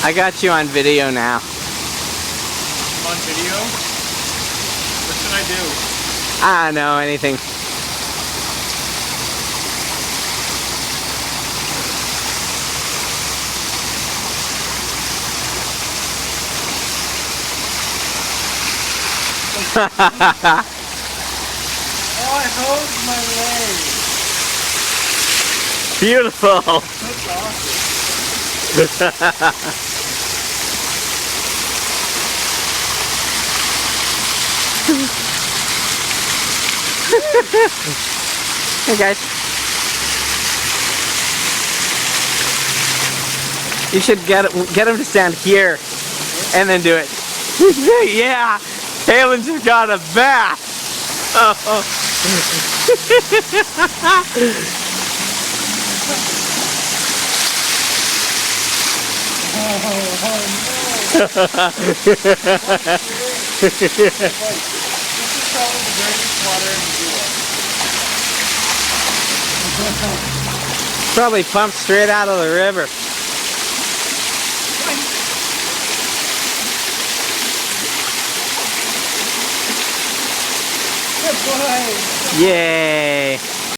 I got you on video now. On video? What should I do? I don't know, anything. Oh, I hold my leg. Beautiful. That's Hey guys. You should get him to stand here and then do it. Yeah, Halen just got a bath. Oh. This is probably the dirtiest water in the world. Probably pumped straight out of the river. Good boy. Yay!